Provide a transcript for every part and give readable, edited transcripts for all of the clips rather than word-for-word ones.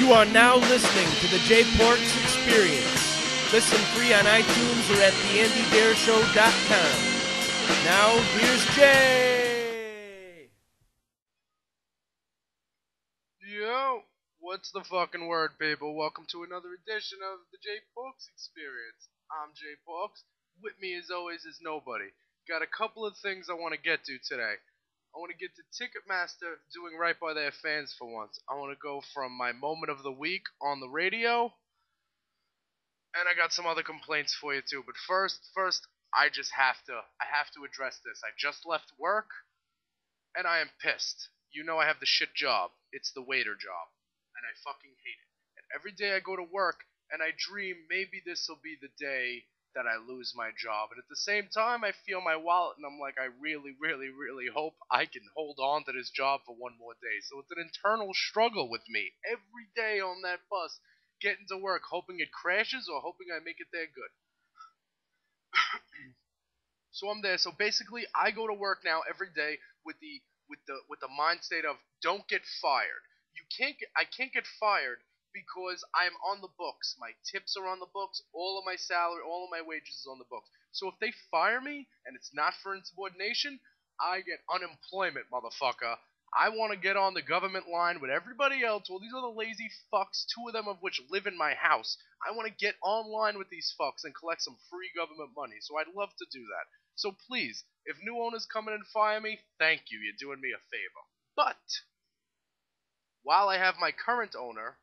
You are now listening to the Jay Porks Experience. Listen free on iTunes or at theandydareshow.com. Now, here's Jay! Yo, what's the fucking word, people? Welcome to another edition of the Jay Porks Experience. I'm Jay Porks. With me, as always, is nobody. Got a couple of things I want to get to today. I want to get to Ticketmaster doing right by their fans for once. I want to go from my moment of the week on the radio, and I got some other complaints for you too. But first, I have to address this. I just left work, and I am pissed. You know I have the shit job. It's the waiter job, and I fucking hate it. And every day I go to work, and I dream maybe this will be the day that I lose my job. And at the same time, I feel my wallet, and I'm like, I really, really, really hope I can hold on to this job for one more day. So it's an internal struggle with me every day on that bus, getting to work, hoping it crashes or hoping I make it there good. So I'm there. So basically, I go to work now every day with the mind state of don't get fired. I can't get fired because I'm on the books. My tips are on the books. All of my salary, all of my wages is on the books. So if they fire me and it's not for insubordination, I get unemployment, motherfucker. I want to get on the government line with everybody else. Well, these are the lazy fucks, two of them of which live in my house. I want to get online with these fucks and collect some free government money. So I'd love to do that. So please, if new owners come in and fire me, thank you. You're doing me a favor. But while I have my current owner,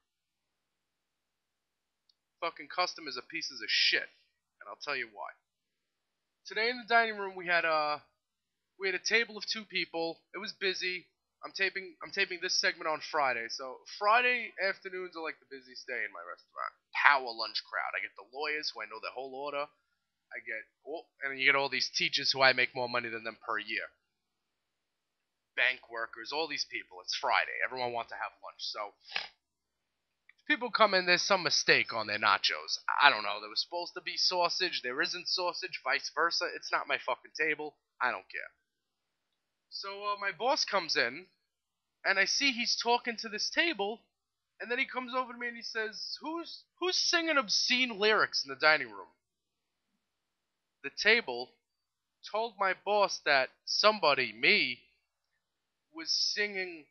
fucking customers are pieces of shit, and I'll tell you why. Today in the dining room we had a table of two people. It was busy. I'm taping this segment on Friday, so Friday afternoons are like the busiest day in my restaurant. Power lunch crowd. I get the lawyers who I know their whole order. And you get all these teachers who I make more money than them per year. Bank workers, all these people. It's Friday. Everyone wants to have lunch, so people come in, there's some mistake on their nachos. I don't know, there was supposed to be sausage, there isn't sausage, vice versa. It's not my fucking table. I don't care. So my boss comes in, and I see he's talking to this table, and then he comes over to me and he says, Who's singing obscene lyrics in the dining room? The table told my boss that somebody, me, was singing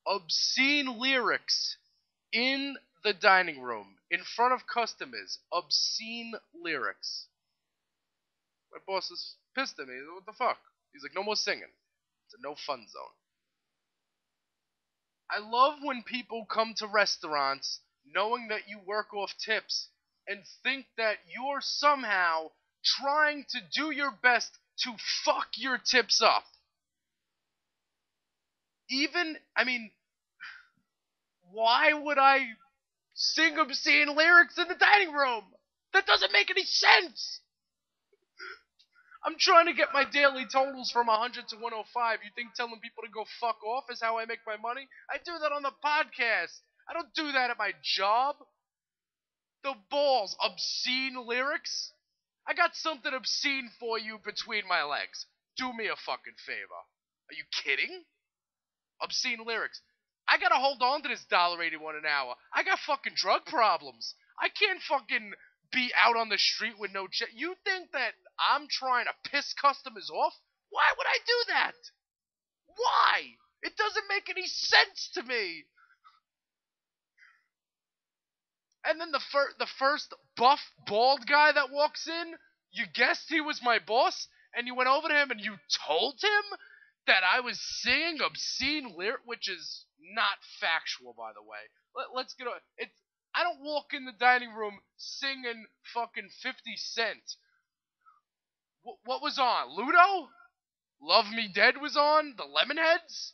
obscene lyrics in the dining room, in front of customers, obscene lyrics. My boss is pissed at me. What the fuck? He's like, no more singing. It's a no fun zone. I love when people come to restaurants knowing that you work off tips and think that you're somehow trying to do your best to fuck your tips up. Why would I sing obscene lyrics in the dining room? That doesn't make any sense. I'm trying to get my daily totals from 100 to 105. You think telling people to go fuck off is how I make my money? I do that on the podcast. I don't do that at my job. The balls. Obscene lyrics? I got something obscene for you between my legs. Do me a fucking favor. Are you kidding? Obscene lyrics. I gotta hold on to this $1.81 an hour. I got fucking drug problems. I can't fucking be out on the street with no check. You think that I'm trying to piss customers off? Why would I do that? Why? It doesn't make any sense to me. And then the first buff, bald guy that walks in, you guessed he was my boss, and you went over to him and you told him that I was singing obscene lyrics, which is not factual, by the way. Let's get on. I don't walk in the dining room singing fucking 50 Cent. What was on? Ludo? Love Me Dead was on? The Lemonheads?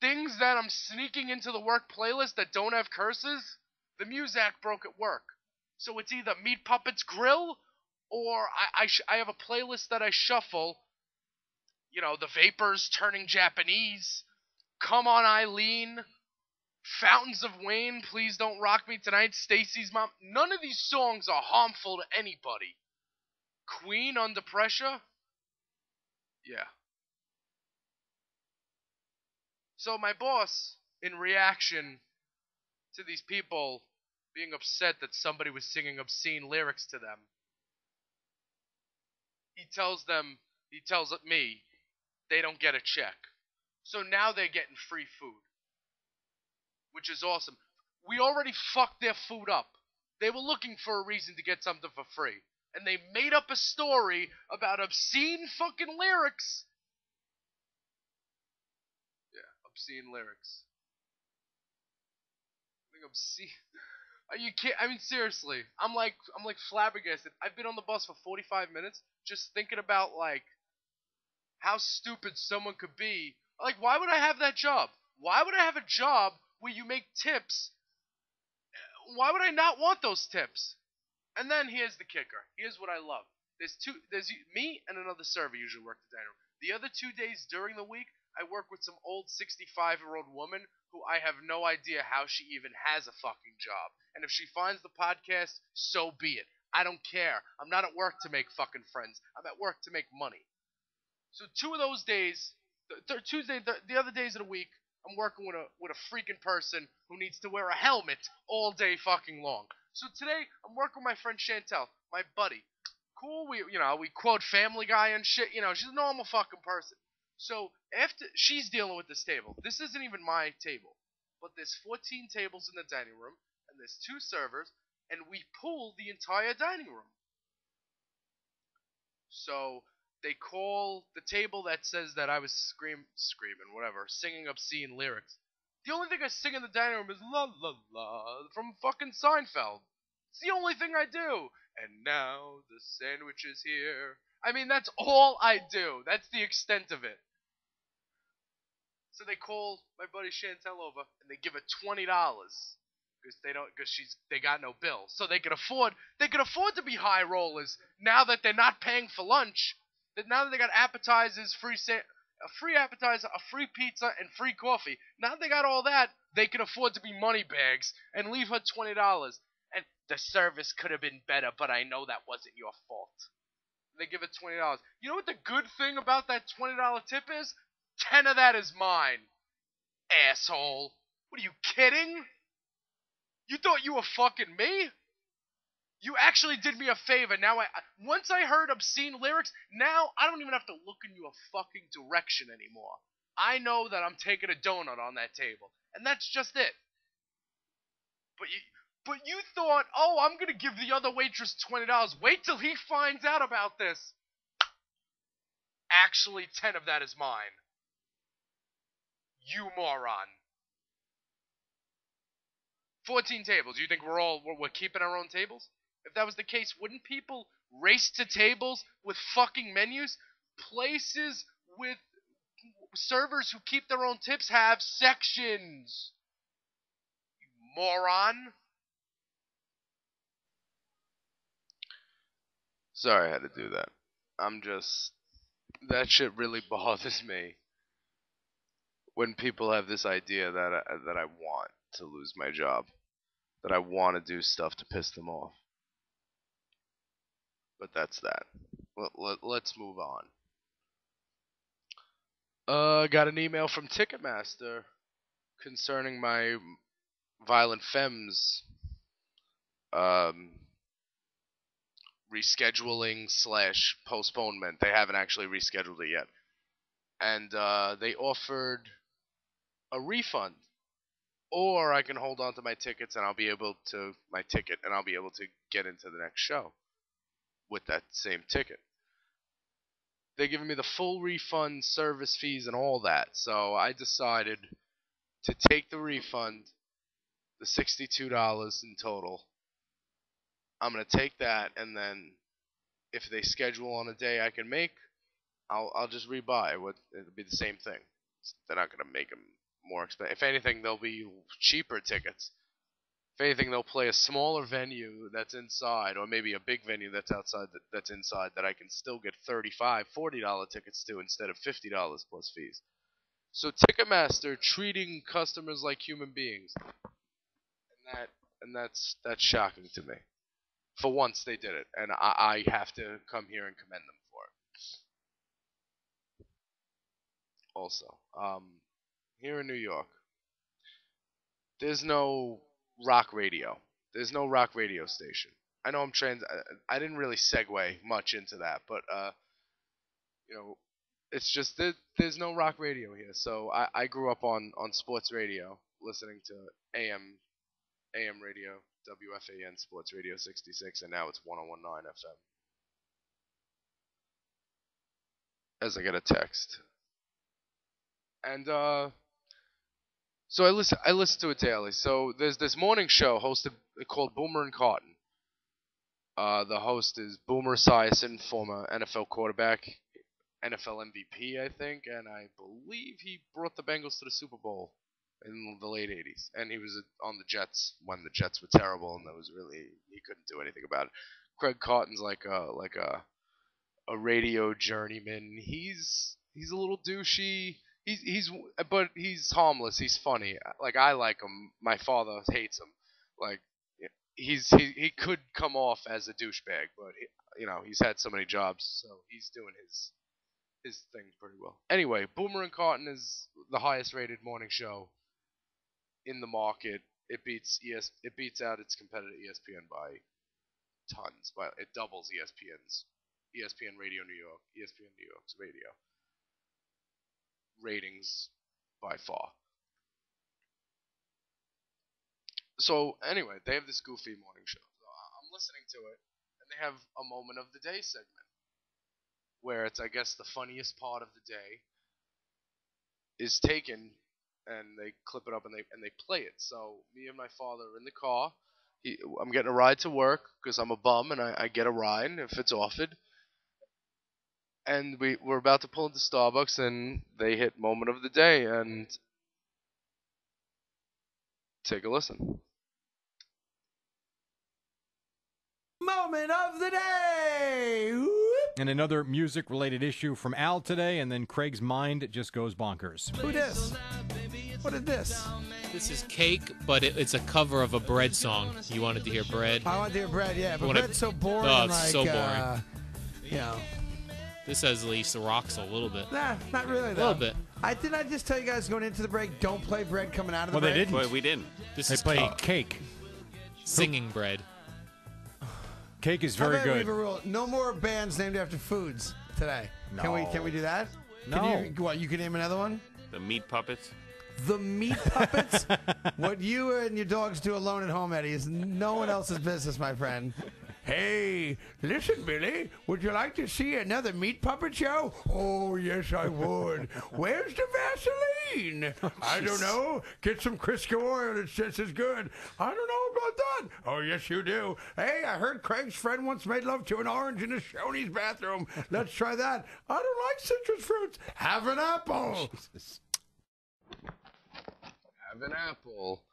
Things that I'm sneaking into the work playlist that don't have curses? The Muzak broke at work. So it's either Meat Puppets Grill, or I have a playlist that I shuffle. You know, The Vapors Turning Japanese, Come On Eileen, Fountains of Wayne, Please Don't Rock Me Tonight, Stacy's Mom. None of these songs are harmful to anybody. Queen, Under Pressure? Yeah. So my boss, in reaction to these people being upset that somebody was singing obscene lyrics to them, he tells me they don't get a check. So now they're getting free food, which is awesome. We already fucked their food up. They were looking for a reason to get something for free. And they made up a story about obscene fucking lyrics. Yeah, obscene lyrics. I think obscene. Are you kidding? I mean, seriously. I'm like flabbergasted. I've been on the bus for 45 minutes just thinking about, like, how stupid someone could be. Like, why would I have that job? Why would I have a job where you make tips? Why would I not want those tips? And then here's the kicker. Here's what I love. There's me and another server usually work the dining room. The other 2 days during the week, I work with some old 65-year-old woman who I have no idea how she even has a fucking job. And if she finds the podcast, so be it. I don't care. I'm not at work to make fucking friends. I'm at work to make money. So 2 of those days, the other days of the week, I'm working with a freaking person who needs to wear a helmet all day fucking long. So today, I'm working with my friend Chantel, my buddy. Cool, we quote Family Guy and shit. She's a normal fucking person. So after she's dealing with this table, this isn't even my table, but there's 14 tables in the dining room, and there's 2 servers, and we pool the entire dining room. So they call the table that says that I was screaming, whatever, singing obscene lyrics. The only thing I sing in the dining room is la la la from fucking Seinfeld. It's the only thing I do. And now the sandwich is here. I mean, that's all I do. That's the extent of it. So they call my buddy Chantel over and they give her $20 because they got no bill. So they can afford to be high rollers now that they're not paying for lunch. That now that they got appetizers, a free appetizer, a free pizza, and free coffee. Now that they got all that, they can afford to be money bags and leave her $20. And the service could have been better, but I know that wasn't your fault. They give it $20. You know what the good thing about that $20 tip is? 10 of that is mine. Asshole. What are you kidding? You thought you were fucking me? You actually did me a favor. Now, once I heard obscene lyrics, now I don't even have to look in your fucking direction anymore. I know that I'm taking a donut on that table, and that's just it. But you thought, oh, I'm gonna give the other waitress $20. Wait till he finds out about this. Actually, 10 of that is mine. You moron. 14 tables. You think we're keeping our own tables? If that was the case, wouldn't people race to tables with fucking menus? Places with servers who keep their own tips have sections. You moron. Sorry I had to do that. That shit really bothers me. When people have this idea that I want to lose my job. That I want to do stuff to piss them off. But that's that. Let's move on. Got an email from Ticketmaster concerning my Violent Femmes rescheduling / postponement. They haven't actually rescheduled it yet. And they offered a refund. Or I can hold on to my tickets and I'll be able to get into the next show with that same ticket. They're giving me the full refund, service fees, and all that. So I decided to take the refund, the $62 in total. I'm going to take that, and then if they schedule on a day I can make, I'll just rebuy. It'll be the same thing. They're not going to make them more expensive. If anything, they'll be cheaper tickets. If anything, they'll play a smaller venue that's inside, or maybe a big venue that's outside that's inside that I can still get $35, $40 tickets to instead of $50 plus fees. So Ticketmaster treating customers like human beings, and that's shocking to me. For once, they did it, and I have to come here and commend them for it. Also, here in New York, there's no rock radio. There's no rock radio station. I know I didn't really segue much into that, but you know, it's just that there's no rock radio here. So I grew up on sports radio, listening to AM radio, WFAN Sports Radio 66, and now it's 101.9 FM. As I get a text, and so I listen to it daily. So there's this morning show hosted called Boomer and Carton. The host is Boomer Esiason, former NFL quarterback, NFL MVP, I think, and I believe he brought the Bengals to the Super Bowl in the late '80s. And he was on the Jets when the Jets were terrible, and he couldn't do anything about it. Craig Carton's like a radio journeyman. He's a little douchey. But he's harmless. He's funny. Like, I like him. My father hates him. Like, he could come off as a douchebag, but he's had so many jobs, so he's doing his thing pretty well. Anyway, Boomer and Carton is the highest rated morning show in the market. It beats out its competitor ESPN by tons. But it doubles ESPN Radio New York, ESPN New York's radio ratings by far. So anyway, they have this goofy morning show. So I'm listening to it, and they have a moment of the day segment where it's, I guess, the funniest part of the day is taken, and they clip it up and they play it. So me and my father are in the car. I'm getting a ride to work because I'm a bum, and I get a ride if it's offered. And we're about to pull into Starbucks, and they hit moment of the day, and take a listen. Moment of the day! And another music-related issue from Al today, and then Craig's mind just goes bonkers. Who this? What is this? This is Cake, but it's a cover of a Bread song. You wanted to hear Bread? I want to hear Bread, yeah, but Bread's so boring. Oh, it's so boring. This has at least rocks a little bit. Nah, not really, though. A little bit. Didn't I just tell you guys going into the break, don't play Bread coming out of the break? Well, they didn't. Well, we didn't. This They is play Cake. Cake. Singing Bread. Cake is very How about we good. leave a rule? No more bands named after foods today. No. Can we do that? No. You can name another one? The Meat Puppets. The Meat Puppets? What you and your dogs do alone at home, Eddie, is no one else's business, my friend. Hey, listen, Billy, would you like to see another Meat Puppet show? Oh, yes, I would. Where's the Vaseline? I don't know. Get some Crisco oil. It's just as good. I don't know about that. Oh, yes, you do. Hey, I heard Craig's friend once made love to an orange in a Shoney's bathroom. Let's try that. I don't like citrus fruits. Have an apple. Have an apple.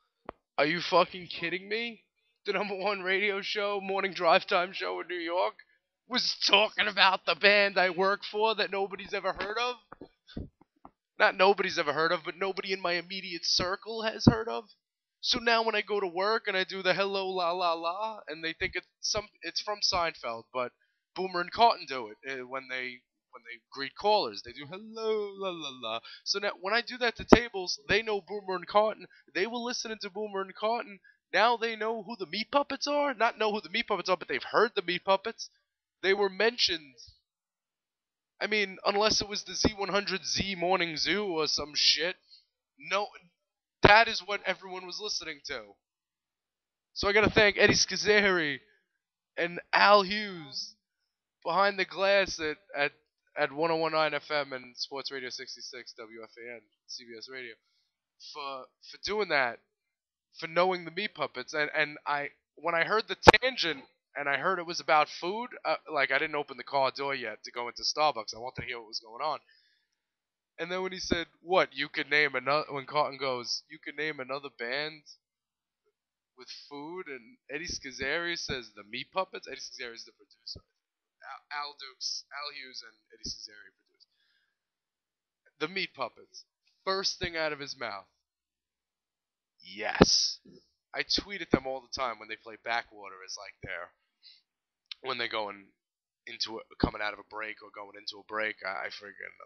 Are you fucking kidding me? The #1 radio show, morning drive time show in New York, was talking about the band I work for that nobody's ever heard of. Not nobody's ever heard of, but nobody in my immediate circle has heard of. So now when I go to work and I do the hello la la la, and they think it's from Seinfeld, but Boomer and Carton do it when they greet callers. They do hello la la la. So now when I do that to tables, they know Boomer and Carton. They were listening to Boomer and Carton. Now they know who the Meat Puppets are. Not know who the Meat Puppets are, but they've heard the Meat Puppets. They were mentioned. I mean, unless it was the Z100Z Morning Zoo or some shit. No, that is what everyone was listening to. So I gotta thank Eddie Schizzeri and Al Hughes behind the glass at 101.9 FM and Sports Radio 66 WFAN CBS Radio for doing that, for knowing the Meat Puppets. And when I heard the tangent and I heard it was about food, like I didn't open the car door yet to go into Starbucks. I wanted to hear what was going on. And then when he said, "What you could name another," when Carton goes, "You could name another band with food," and Eddie Schizzeri says the Meat Puppets. Eddie Schizzeri is the producer. Al Hughes and Eddie Schizzeri produced the Meat Puppets. First thing out of his mouth, yes. I tweet at them all the time when they play Backwater as like when they're coming out of a break or going into a break. I'm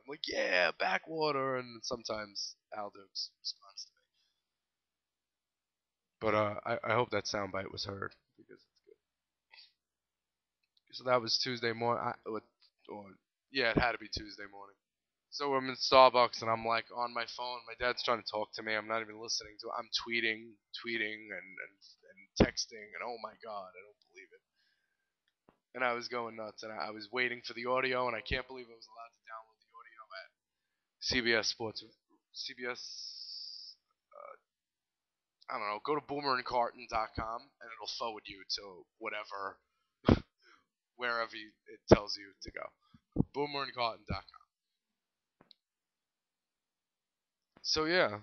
like, yeah, Backwater, and sometimes Al Dukes responds to But I hope that soundbite was heard because it's good. So that was Tuesday morning. Yeah, it had to be Tuesday morning. So I'm in Starbucks and I'm like on my phone. My dad's trying to talk to me. I'm not even listening to it. I'm tweeting and texting and oh my god, I don't believe it. And I was going nuts and I was waiting for the audio and I can't believe I was allowed to download the audio at CBS Sports. CBS. I don't know. Go to boomerandcarton.com and it'll forward you to whatever, wherever it tells you to go. Boomerandcarton.com. So yeah,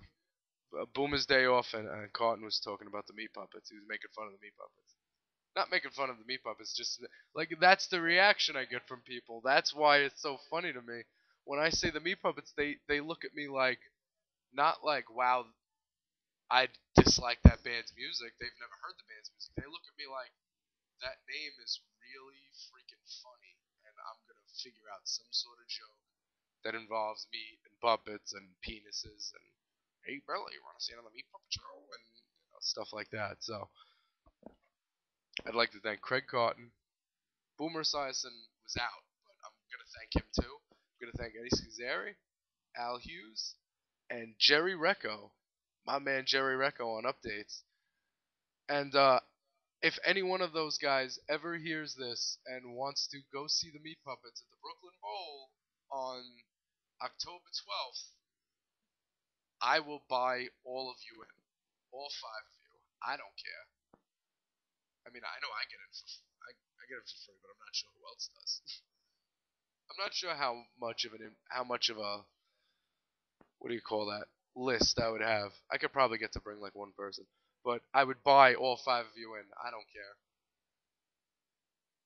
Boomer's day off, and Carton was talking about the meat puppets. He was making fun of the meat puppets. Not making fun of the meat puppets, just like that's the reaction I get from people. That's why it's so funny to me when I say the meat puppets. They look at me like, not like wow, I dislike that band's music. They've never heard the band's music. They look at me like that name is really freaking funny, and I'm gonna figure out some sort of joke that involves meat and puppets and penises and hey Billy, you want to see another meat puppet show and stuff like that. So I'd like to thank Craig Carton. Boomer Esiason was out, but I'm gonna thank him too. I'm gonna thank Eddie Schizzeri, Al Hughes, and Jerry Recco, my man Jerry Recco on updates. And if any one of those guys ever hears this and wants to go see the Meat Puppets at the Brooklyn Bowl on October 12th, I will buy all of you in. All 5 of you. I don't care. I mean, I know I get it I get it for free, but I'm not sure who else does. I'm not sure how much of a what do you call that list I would have. I could probably get to bring like one person, but I would buy all 5 of you in. I don't care.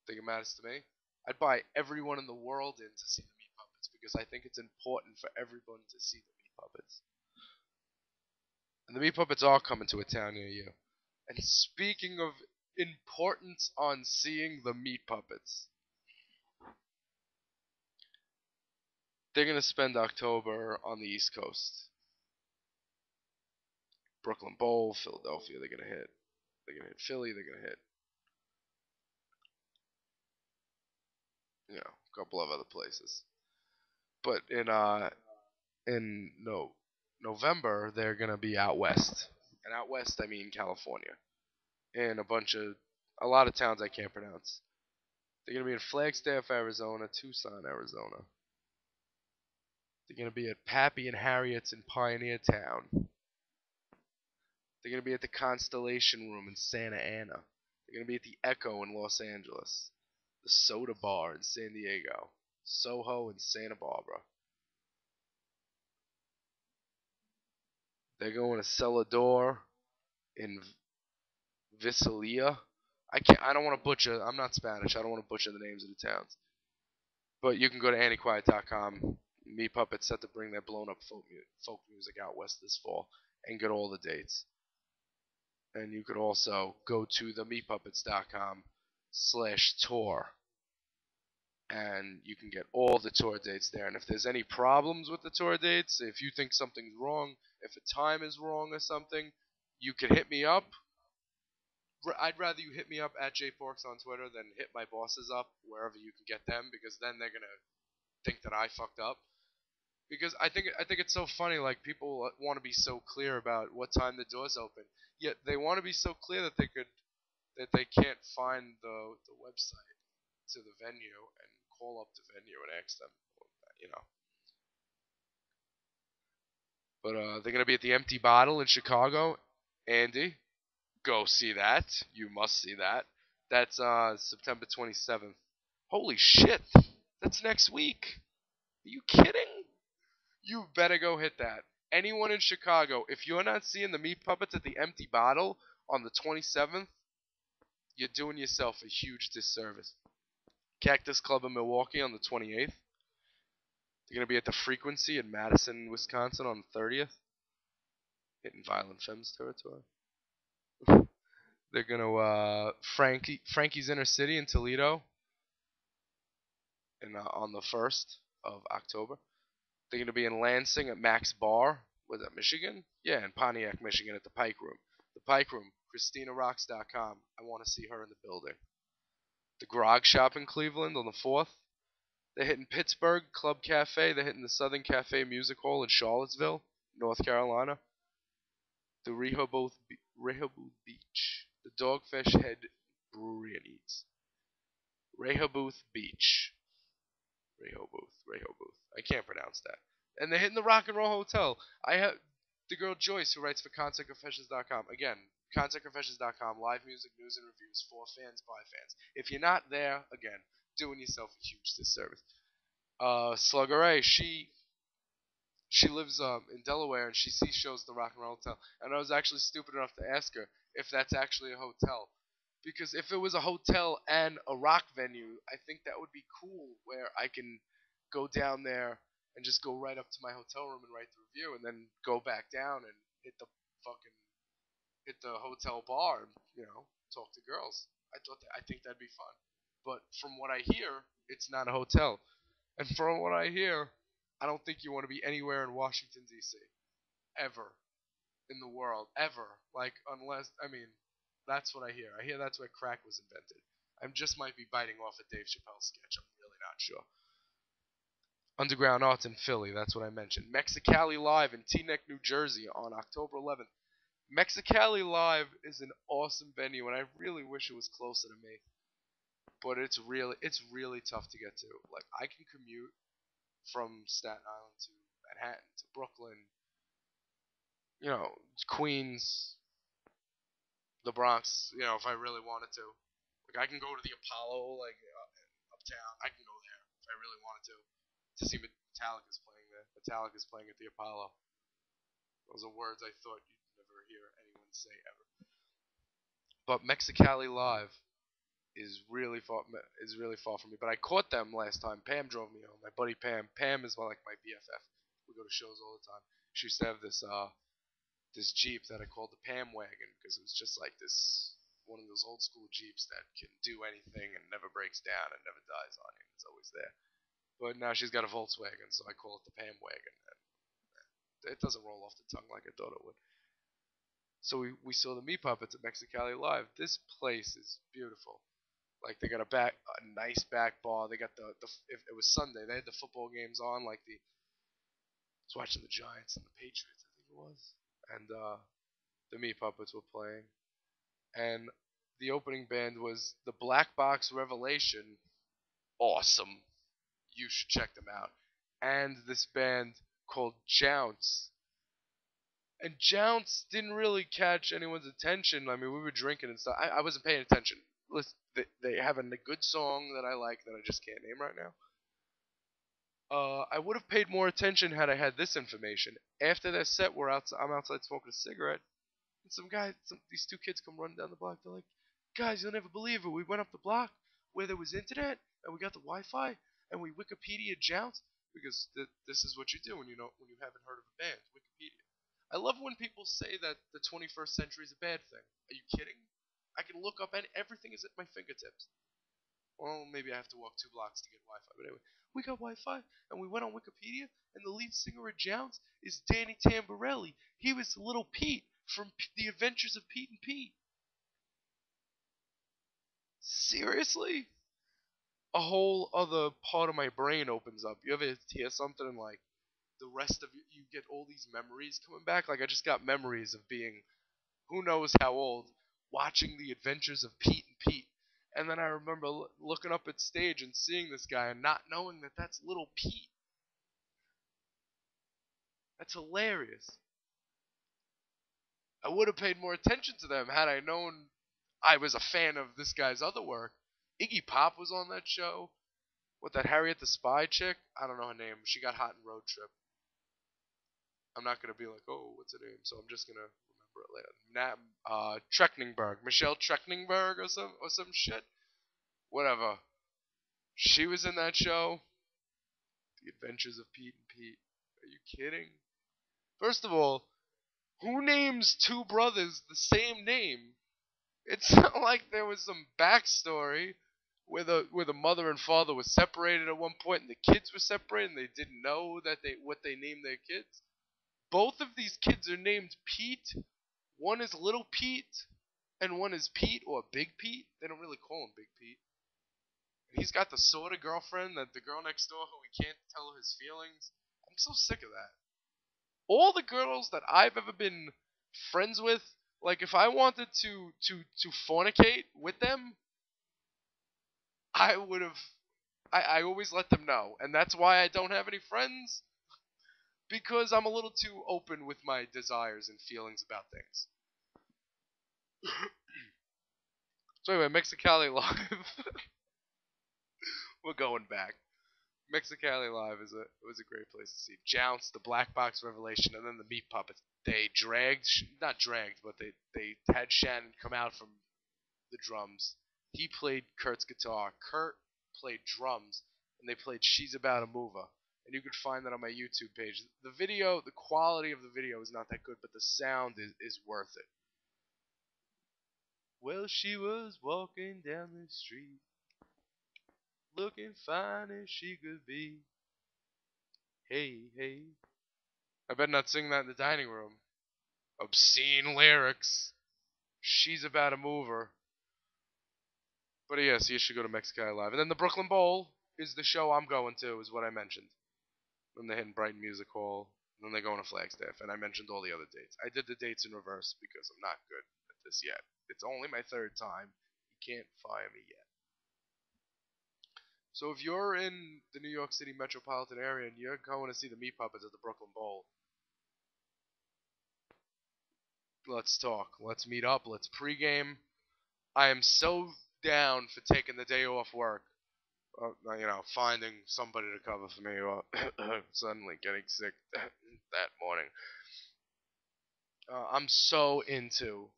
Think it matters to me? I'd buy everyone in the world in to see the Meat Puppets because I think it's important for everyone to see the Meat Puppets. And the Meat Puppets are coming to a town near you. And speaking of importance on seeing the Meat Puppets, they're going to spend October on the East Coast. Brooklyn Bowl, Philadelphia, they're going to hit. They're going to hit Philly, they're going to hit, a couple of other places. But in November, they're going to be out west. And out west, I mean California. And a lot of towns I can't pronounce. They're going to be in Flagstaff, Arizona, Tucson, Arizona. They're going to be at Pappy and Harriet's in Pioneer Town. They're going to be at the Constellation Room in Santa Ana. They're going to be at the Echo in Los Angeles. The Soda Bar in San Diego. Soho in Santa Barbara. They're going to Celador in Visalia. I don't want to butcher. I'm not Spanish. I don't want to butcher the names of the towns. But you can go to anniequiet.com. Meat Puppets set to bring their blown up folk music out west this fall and get all the dates. And you could also go to themeatpuppets.com/tour. And you can get all the tour dates there. And if there's any problems with the tour dates, if you think something's wrong, if a time is wrong or something, you can hit me up. I'd rather you hit me up at JPorks on Twitter than hit my bosses up wherever you can get them, because then they're gonna think that I fucked up. Because I think it's so funny, like people want to be so clear about what time the doors open, yet they want to be so clear that they can't find the website to the venue and call up the venue and ask them, But they're gonna be at the Empty Bottle in Chicago. Andy, go see that. You must see that. That's September 27th. Holy shit! That's next week. Are you kidding? You better go hit that. Anyone in Chicago, if you're not seeing the Meat Puppets at the Empty Bottle on the 27th, you're doing yourself a huge disservice. Cactus Club in Milwaukee on the 28th. They're going to be at the Frequency in Madison, Wisconsin on the 30th. Hitting Violent Femmes territory. They're going to Frankie's Inner City in Toledo on the 1st of October. They're going to be in Lansing at Max Bar. Was that Michigan? Yeah, in Pontiac, Michigan at the Pike Room. The Pike Room, ChristinaRocks.com. I want to see her in the building. The Grog Shop in Cleveland on the 4th. They're hitting Pittsburgh Club Cafe. They're hitting the Southern Cafe Music Hall in Charlottesville, North Carolina. The Rehoboth Beach. The Dogfish Head Brewery and Eats. Rehoboth Beach. Rehoboth. I can't pronounce that. And they're hitting the Rock and Roll Hotel. I have the girl Joyce who writes for ConcertConfessions.com. Again, ConcertConfessions.com, live music, news, and reviews for fans, by fans. If you're not there, again, doing yourself a huge disservice. Slugger Ray, she lives in Delaware, and she sees shows at the Rock and Roll Hotel. And I was actually stupid enough to ask her if that's actually a hotel. Because if it was a hotel and a rock venue, I think that would be cool, where I can go down there and just go right up to my hotel room and write the review, and then go back down and hit the hotel bar and, talk to girls. I think that'd be fun. But from what I hear, it's not a hotel. And from what I hear, I don't think you want to be anywhere in Washington, D.C. Ever. In the world. Ever. That's what I hear. I hear that's where crack was invented. I just might be biting off a Dave Chappelle sketch. I'm really not sure. Underground Arts in Philly. That's what I mentioned. Mexicali Live in Teaneck, New Jersey on October 11th. Mexicali Live is an awesome venue, and I really wish it was closer to me. But it's really tough to get to. Like, I can commute from Staten Island to Manhattan to Brooklyn, Queens, the Bronx, if I really wanted to. Like, I can go to the Apollo, uptown. I can go there if I really wanted to see Metallica's playing there. Metallica's playing at the Apollo. Those are words I thought you'd never hear anyone say ever. But Mexicali Live is really far from me. But I caught them last time. Pam drove me home. My buddy Pam. Pam is my BFF. We go to shows all the time. She used to have this Jeep that I called the Pam Wagon, because it was just like this, one of those old school Jeeps that can do anything and never breaks down and never dies on you. It's always there. But now she's got a Volkswagen, so I call it the Pam Wagon. And it doesn't roll off the tongue like I thought it would. So we saw the Meat Puppets at Mexicali Live. This place is beautiful. Like, they got a nice back bar. They got if it was Sunday, they had the football games on. I was watching the Giants and the Patriots, I think it was. And the Meat Puppets were playing. And the opening band was the Black Box Revelation. Awesome. You should check them out. And this band called Jounce. And Jounce didn't really catch anyone's attention. We were drinking and stuff. I wasn't paying attention. Listen, they have a good song that I like that I just can't name right now. I would have paid more attention had I had this information. After their set, I'm outside smoking a cigarette, and these two kids come running down the block. They're like, "Guys, you'll never believe it. We went up the block where there was internet, and we got the Wi-Fi, and we Wikipedia Jounce, because this is what you do when you haven't heard of a band, Wikipedia." I love when people say that the 21st century is a bad thing. Are you kidding? I can look up, and everything is at my fingertips. Well, maybe I have to walk 2 blocks to get Wi-Fi, but anyway. We got Wi-Fi, and we went on Wikipedia, and the lead singer of Jounce is Danny Tamborelli. He was Little Pete from The Adventures of Pete and Pete. Seriously? A whole other part of my brain opens up. You ever hear something and, the rest of you get all these memories coming back? I just got memories of being, who knows how old, watching The Adventures of Pete and Pete. And then I remember looking up at stage and seeing this guy and not knowing that that's Little Pete. That's hilarious. I would have paid more attention to them had I known I was a fan of this guy's other work. Iggy Pop was on that show. What, that Harriet the Spy chick? I don't know her name. She got hot in Road Trip. I'm not going to be like, oh, what's her name? So I'm just going to remember it later. Trachtenberg. Michelle Trachtenberg or some shit. Whatever. She was in that show. The Adventures of Pete and Pete. Are you kidding? First of all, who names 2 brothers the same name? It's not like there was some backstory where the mother and father were separated at one point and the kids were separated and they didn't know what they named their kids. Both of these kids are named Pete. One is Little Pete. and one is Pete or Big Pete. They don't really call him Big Pete. He's got the sort of girlfriend that the girl next door who he can't tell his feelings. I'm so sick of that. All the girls that I've ever been friends with, like if I wanted to fornicate with them, I would have. I always let them know, and that's why I don't have any friends, because I'm a little too open with my desires and feelings about things. So anyway, Mexicali Live. We're going back. Mexicali Live was a great place to see. Jounce, the Black Box Revelation, and then the Meat Puppets. They not dragged, but they had Shannon come out from the drums. He played Kurt's guitar. Kurt played drums, and they played She's About to Move Her. And you can find that on my YouTube page. The video, the quality of the video is not that good, but the sound is worth it. Well, she was walking down the street, looking fine as she could be. Hey, hey. I better not sing that in the dining room. Obscene lyrics. She's About to Move Her. But yes, you should go to Mexicali Live. And then the Brooklyn Bowl is the show I'm going to, is what I mentioned. Then they hit Brighton Music Hall. And then they go into Flagstaff. And I mentioned all the other dates. I did the dates in reverse because I'm not good at this yet. It's only my third time. You can't fire me yet. So if you're in the New York City metropolitan area and you're going to see the Meat Puppets at the Brooklyn Bowl, let's talk. Let's meet up. Let's pregame. I am so down for taking the day off work. Finding somebody to cover for me, or suddenly getting sick that morning. I'm so into,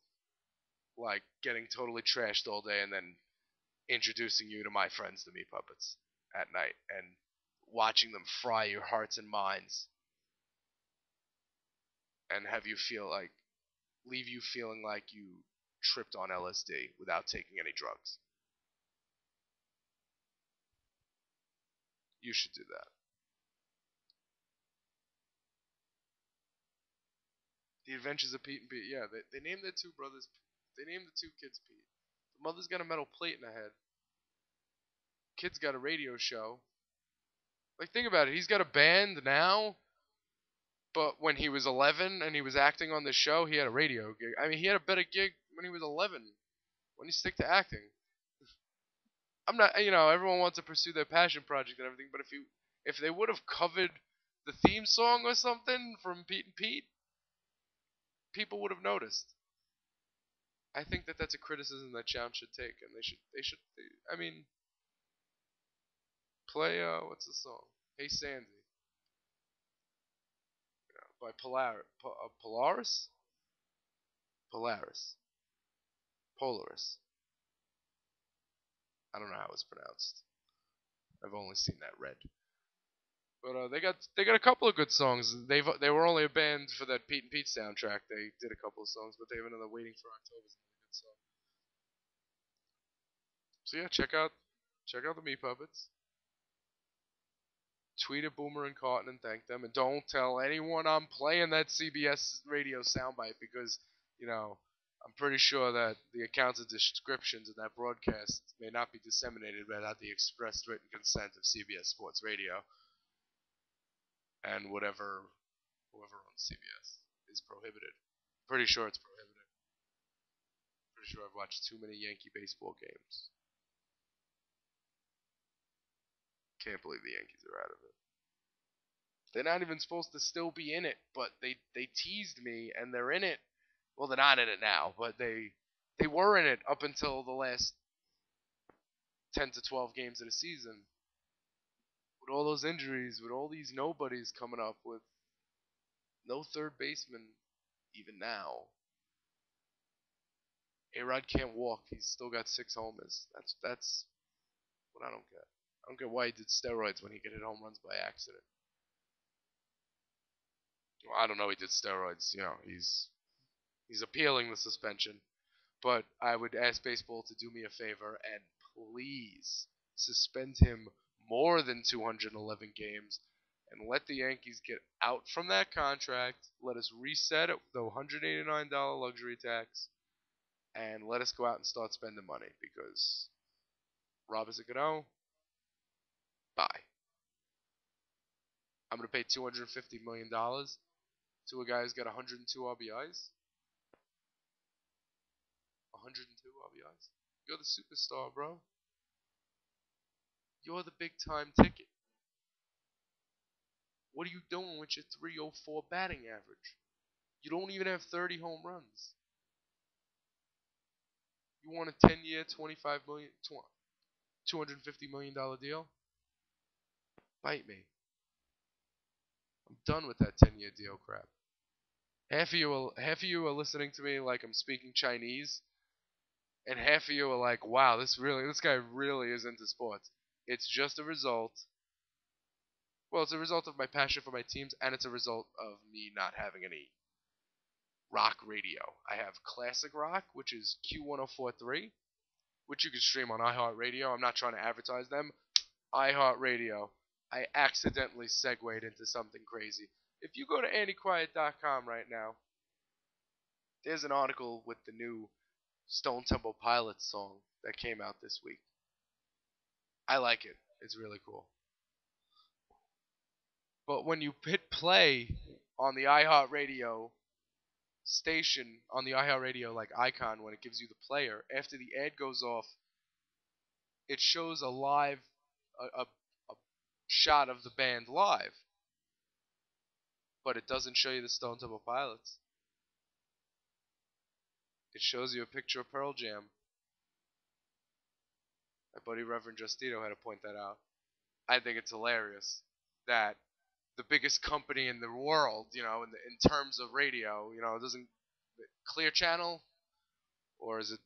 like, getting totally trashed all day and then introducing you to my friends, the Meat Puppets, at night, and watching them fry your hearts and minds, and leave you feeling like you tripped on LSD without taking any drugs. You should do that. The Adventures of Pete and Pete. Yeah, they named their two brothers. They named the two kids Pete. The mother's got a metal plate in her head. Kid's got a radio show. Like, think about it. He's got a band now, but when he was 11 and he was acting on the show, he had a radio gig. I mean, he had a better gig when he was 11. When you stick to acting. I'm not, everyone wants to pursue their passion project and everything, but if they would have covered the theme song or something from Pete and Pete, people would have noticed. I think that's a criticism that Chown should take, and they play, what's the song? Hey Sandy. By Polaris? Polaris. I don't know how it's pronounced. I've only seen that read. But they got a couple of good songs. They were only a band for that Pete and Pete soundtrack. They did a couple of songs, but they have another Waiting for October is another good song. So yeah, check out the Meat Puppets. Tweet at Boomer and Cotton and thank them, and don't tell anyone I'm playing that CBS radio soundbite because I'm pretty sure that the accounts and descriptions of that broadcast may not be disseminated without the express written consent of CBS Sports Radio. And whoever owns CBS is prohibited. Pretty sure it's prohibited. Pretty sure I've watched too many Yankee baseball games. Can't believe the Yankees are out of it. They're not even supposed to still be in it, but they teased me, and they're in it. Well, they're not in it now, but they were in it up until the last 10 to 12 games of the season. With all those injuries, with all these nobodies coming up, with no third baseman even now. A-Rod can't walk. He's still got 6 homers. That's what I don't get. I don't get why he did steroids when he could hit home runs by accident. Well, I don't know. He did steroids. He's appealing the suspension. But I would ask baseball to do me a favor and please suspend him more than 211 games and let the Yankees get out from that contract. Let us reset the $189 luxury tax and let us go out and start spending money because Robinson Cano, bye. I'm going to pay $250 million to a guy who's got 102 RBIs. 102 RBIs? You're the superstar, bro. You're the big time ticket. What are you doing with your 304 batting average? You don't even have 30 home runs. You want a 10-year, $25 million, $250 million deal? Bite me. I'm done with that 10-year deal crap. Half of you are listening to me like I'm speaking Chinese, and half of you are like, wow, this guy really is into sports. It's just a result. Well, it's a result of my passion for my teams, and it's a result of me not having any rock radio. I have classic rock, which is Q1043, which you can stream on iHeartRadio. I'm not trying to advertise them. iHeartRadio. I accidentally segued into something crazy. If you go to AndyQuiet.com right now, there's an article with the new Stone Temple Pilots song that came out this week. I like it. It's really cool. But when you hit play on the iHeartRadio station, on the iHeartRadio like icon, when it gives you the player, after the ad goes off, it shows a shot of the band live. But it doesn't show you the Stone Temple Pilots. It shows you a picture of Pearl Jam. My buddy Reverend Justino had to point that out. I think it's hilarious that the biggest company in the world, in terms of radio, it doesn't Clear Channel, or is it,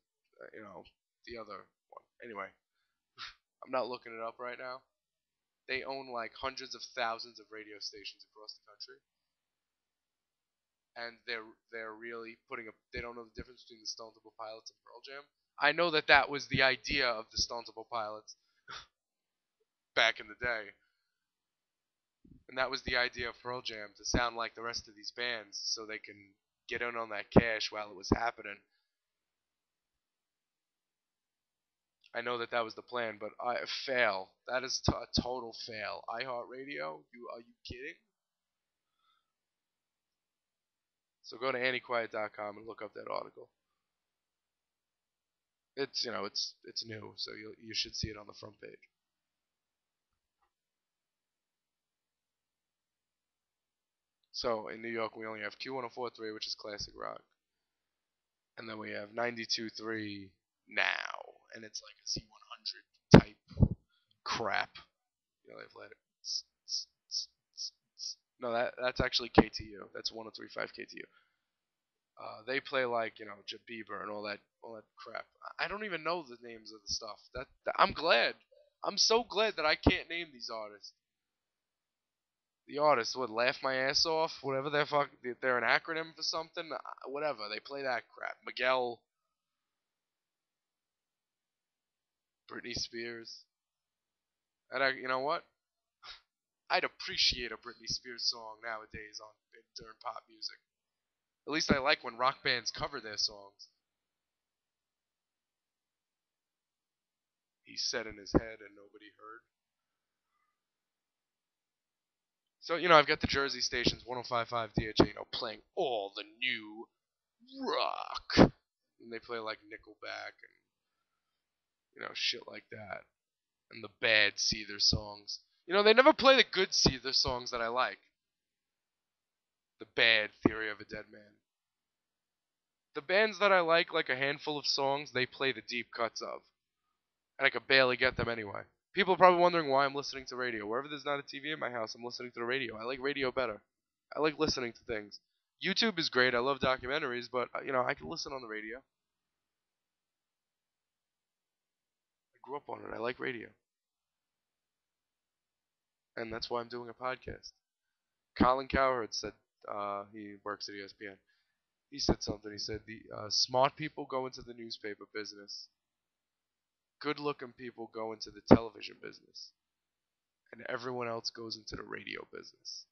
the other one? Anyway, I'm not looking it up right now. They own like hundreds of thousands of radio stations across the country, and they're really they don't know the difference between the Stone Temple Pilots and Pearl Jam. I know that was the idea of the Stone Temple Pilots back in the day. And that was the idea of Pearl Jam, to sound like the rest of these bands so they can get in on that cash while it was happening. I know that was the plan, but fail. That is a total fail. iHeartRadio? Are you kidding? So go to AndyQuiet.com and look up that article. It's it's new, so you should see it on the front page. So in New York, we only have Q1043, which is classic rock, and then we have 92.3 now, and it's like a Z100 type crap. They've let it. No, that's actually KTU. That's 103.5 KTU. They play like Bieber and all that crap. I don't even know the names of the stuff. I'm glad. I'm so glad that I can't name these artists. The artists would laugh my ass off. Whatever they're an acronym for something. Whatever, they play that crap. Miguel, Britney Spears. And you know what? I'd appreciate a Britney Spears song nowadays during pop music. At least I like when rock bands cover their songs. He said in his head and nobody heard. So, I've got the Jersey stations, 105.5 DHA, playing all the new rock. And they play like Nickelback and, shit like that. And the bad Seether songs. They never play the good Seether songs that I like. The bad Theory of a Dead Man. The bands that I like a handful of songs, they play the deep cuts of. And I could barely get them anyway. People are probably wondering why I'm listening to radio. Wherever there's not a TV in my house, I'm listening to the radio. I like radio better. I like listening to things. YouTube is great. I love documentaries, but, I can listen on the radio. I grew up on it. I like radio. And that's why I'm doing a podcast. Colin Cowherd said, he works at ESPN. He said something. He said, the smart people go into the newspaper business. Good-looking people go into the television business. And everyone else goes into the radio business.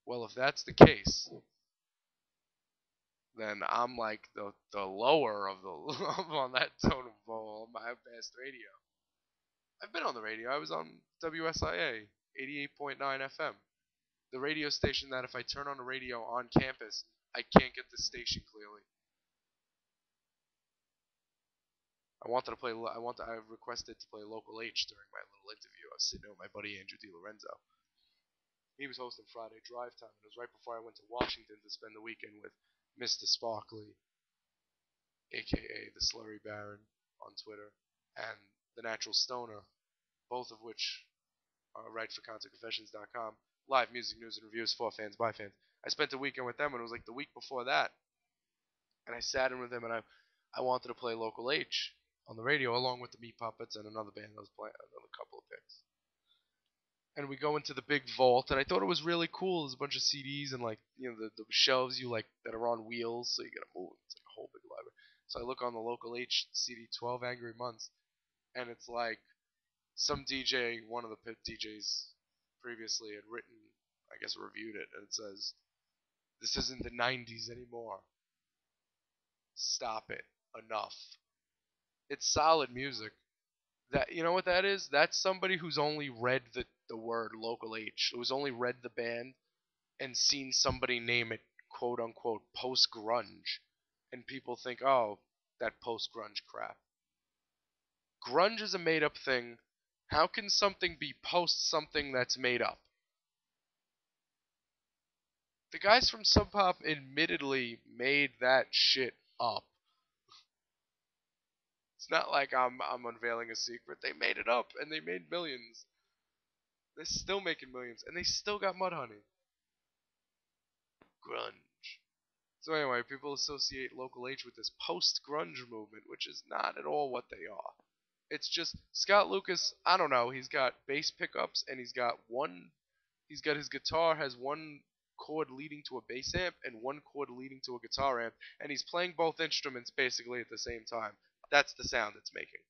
Well, if that's the case, then I'm like the lower of the on that totem pole. I'm past radio. I've been on the radio. I was on WSIA 88.9 FM, the radio station that if I turn on the radio on campus, I can't get the station clearly. I requested to play Local H during my little interview. I was sitting with my buddy Andrew DiLorenzo. He was hosting Friday Drive Time, and it was right before I went to Washington to spend the weekend with Mr. Sparkley, a.k.a. the Slurry Baron on Twitter, and the Natural Stoner, both of which write for ConcertConfessions.com. Live music news and reviews for fans, by fans. I spent the weekend with them, and it was like the week before that. And I sat in with them, and I wanted to play Local H on the radio, along with the Meat Puppets and another band that was playing, another couple of picks. And we go into the big vault, and I thought it was really cool. There's a bunch of CDs and like the shelves that are on wheels, so you gotta move. It's like a whole big library. So I look on the Local H CD, 12 Angry Months, and it's like some DJ, one of the pit DJs previously had written, I guess reviewed it, and it says, "This isn't the 90s anymore. Stop it. Enough." It's solid music. That, you know what that is? That's somebody who's only read the word Local H, who's only read the band and seen somebody name it quote unquote post grunge, and people think, oh, that post grunge crap. Grunge is a made up thing. How can something be post something that's made up? The guys from Sub Pop admittedly made that shit up. It's not like I'm unveiling a secret. They made it up, and they made millions. They're still making millions, and they still got Mudhoney. Grunge. So anyway, people associate Local H with this post-grunge movement, which is not at all what they are. It's just Scott Lucas, I don't know, he's got bass pickups, and he's got his guitar has one chord leading to a bass amp and one chord leading to a guitar amp, and he's playing both instruments basically at the same time. That's the sound it's making.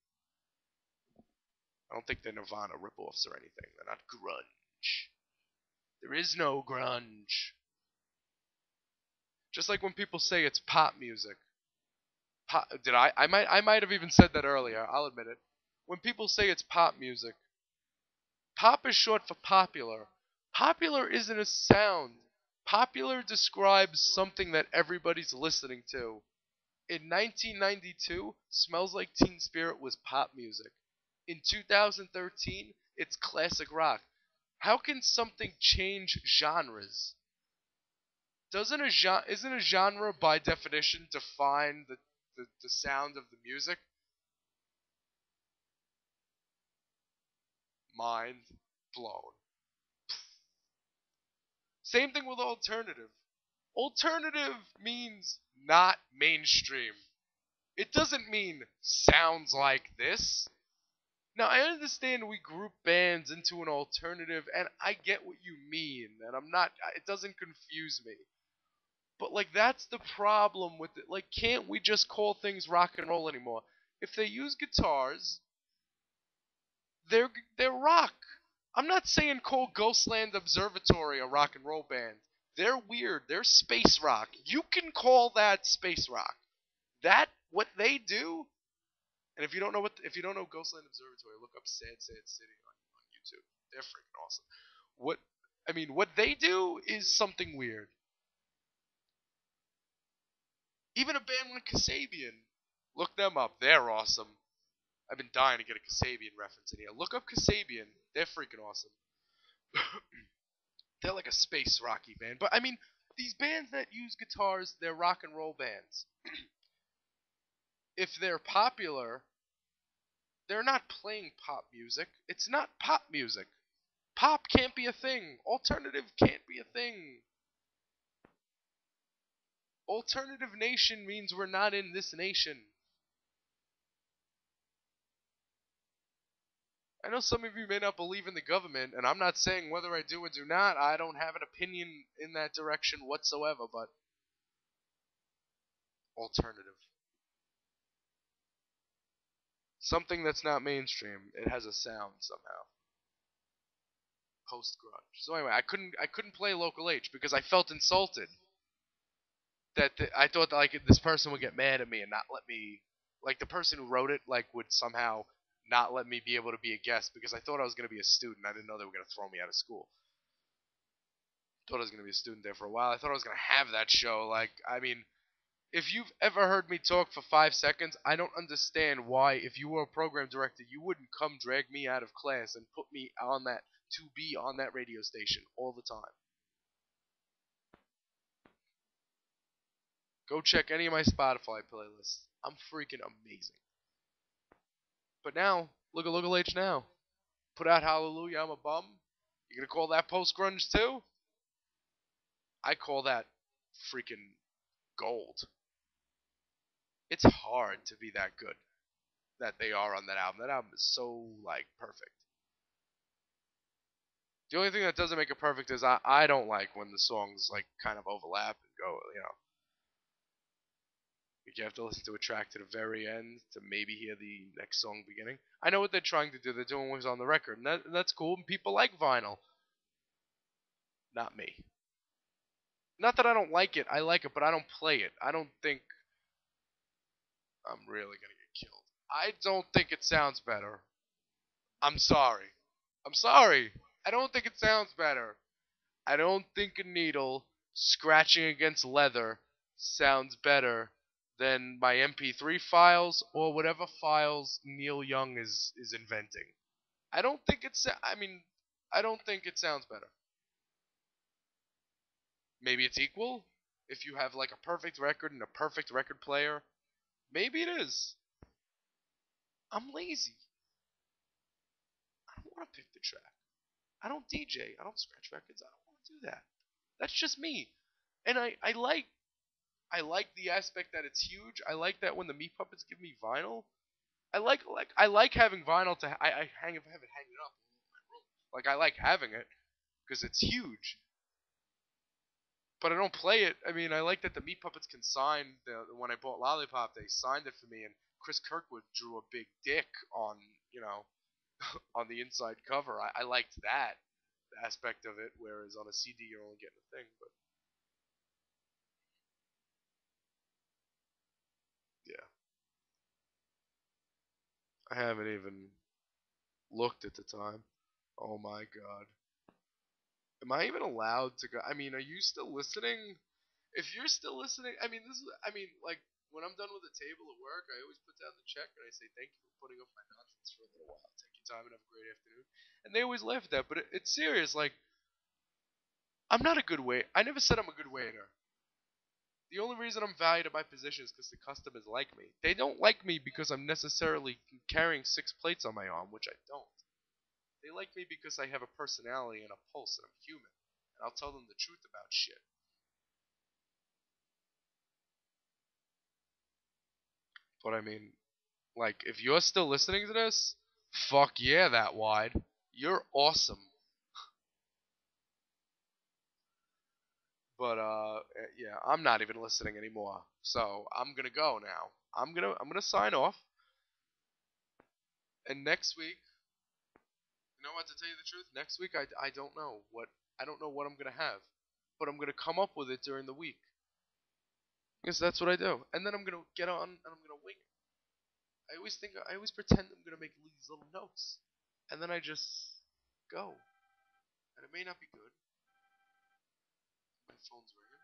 I don't think they're Nirvana ripoffs or anything. They're not grunge. There is no grunge. Just like when people say it's pop music. I might have even said that earlier. I'll admit it. When people say it's pop music, pop is short for popular. Popular isn't a sound. Popular describes something that everybody's listening to. In 1992, Smells Like Teen Spirit was pop music. In 2013, it's classic rock. How can something change genres? Isn't a genre by definition define the sound of the music? Mind blown. Same thing with alternative. Alternative means not mainstream. It doesn't mean sounds like this. Now, I understand we group bands into an alternative, and I get what you mean, and it doesn't confuse me. But, like, that's the problem with it. Like, can't we just call things rock and roll anymore? If they use guitars, they're rock. I'm not saying call Ghostland Observatory a rock and roll band. They're weird. They're space rock. You can call that space rock. What they do. And if you don't know Ghostland Observatory, look up Sad Sad City on YouTube. They're freaking awesome. What they do is something weird. Even a band like Kasabian, look them up. They're awesome. I've been dying to get a Kasabian reference in here. Look up Kasabian. They're freaking awesome. They're like a space rocky band. But, these bands that use guitars, they're rock and roll bands. If they're popular, they're not playing pop music. It's not pop music. Pop can't be a thing. Alternative can't be a thing. Alternative nation means we're not in this nation. I know some of you may not believe in the government, and I'm not saying whether I do or do not. I don't have an opinion in that direction whatsoever, but alternative. Something that's not mainstream. It has a sound somehow. Post-grunge. So anyway, I couldn't play Local H because I felt insulted. I thought that, like, this person would get mad at me and not let me, like, the person who wrote it, like, would somehow not let me be able to be a guest because I thought I was going to be a student. I didn't know they were going to throw me out of school. Thought I was going to be a student there for a while. I thought I was going to have that show. Like, I mean, if you've ever heard me talk for 5 seconds, I don't understand why, if you were a program director, you wouldn't come drag me out of class and put me on that, to be on that radio station all the time. Go check any of my Spotify playlists. I'm freaking amazing. But now, look at Local H now. Put out Hallelujah, I'm a Bum. You gonna call that post-grunge too? I call that freaking gold. It's hard to be that good that they are on that album. That album is so, like, perfect. The only thing that doesn't make it perfect is I don't like when the songs, like, kind of overlap and go, you know. You have to listen to a track to the very end to maybe hear the next song beginning. I know what they're trying to do. They're doing what's on the record, and that's cool. And people like vinyl. Not me. Not that I don't like it. I like it, but I don't play it. I don't think I'm really gonna get killed. I don't think it sounds better. I'm sorry. I'm sorry. I don't think it sounds better. I don't think a needle scratching against leather sounds better than my MP3 files or whatever files Neil Young is inventing. I don't think I don't think it sounds better. Maybe it's equal if you have, like, a perfect record and a perfect record player. Maybe it is. I'm lazy. I don't want to pick the track. I don't DJ. I don't scratch records. I don't want to do that. That's just me. And I like the aspect that it's huge. I like that when the Meat Puppets give me vinyl. I like having vinyl to I have it hanging up in my room. Like, I like having it because it's huge. But I don't play it. I mean, I like that the Meat Puppets can sign. When I bought Lollipop, they signed it for me, and Chris Kirkwood drew a big dick on, you know, on the inside cover. I liked that aspect of it, whereas on a CD you're only getting a thing. But yeah, I haven't even looked at the time. Oh my god. Am I even allowed to go? I mean, are you still listening? If you're still listening, I mean, like, when I'm done with the table at work, I always put down the check and I say, thank you for putting up my nonsense for a little while. Take your time and have a great afternoon. And they always laugh at that, but it's serious. Like, I'm not a good waiter. I never said I'm a good waiter. The only reason I'm valued at my position is because the customers like me. They don't like me because I'm necessarily carrying 6 plates on my arm, which I don't. They like me because I have a personality and a pulse and I'm human. And I'll tell them the truth about shit. But I mean, like, if you're still listening to this, fuck yeah, that wide. You're awesome. But yeah, I'm not even listening anymore. So I'm gonna go now. I'm gonna sign off. And next week, you know what, to tell you the truth, next week I don't know what I'm gonna have. But I'm gonna come up with it during the week. Because that's what I do. And then I'm gonna get on and I'm gonna wing it. I always pretend I'm gonna make these little notes. And then I just go. And it may not be good. My phone's ringing.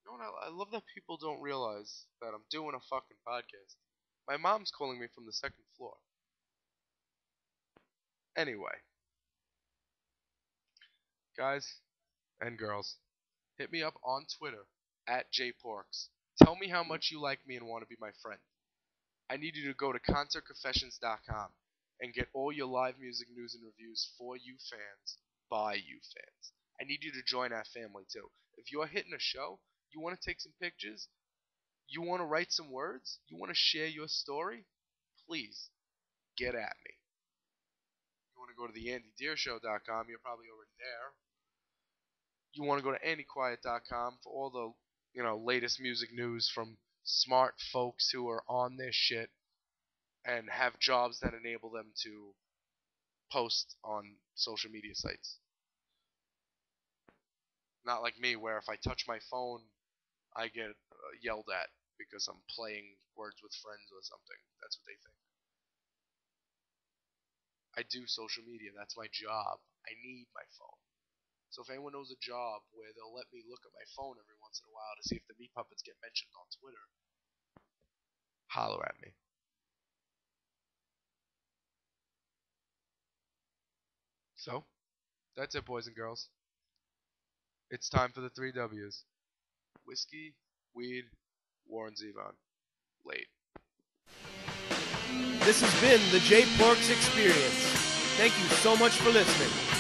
You know what? I love that people don't realize that I'm doing a fucking podcast. My mom's calling me from the 2nd floor. Anyway. Guys and girls, hit me up on Twitter at JPorks. Tell me how much you like me and want to be my friend. I need you to go to concertconfessions.com and get all your live music news and reviews for you fans, by you fans. I need you to join our family too. If you're hitting a show, you want to take some pictures, you want to write some words, you want to share your story, please get at me. You want to go to theandydeershow.com, you're probably already there. You want to go to andyquiet.com for all the, latest music news from smart folks who are on this shit and have jobs that enable them to post on social media sites. Not like me, where if I touch my phone I get yelled at because I'm playing Words with Friends or something. That's what they think. I do social media. That's my job. I need my phone. So if anyone knows a job where they'll let me look at my phone every once in a while to see if the Meat Puppets get mentioned on Twitter, holler at me. So, that's it, boys and girls. It's time for the 3 W's. Whiskey, weed, Warren Zevon. Late. This has been the J Porks Experience. Thank you so much for listening.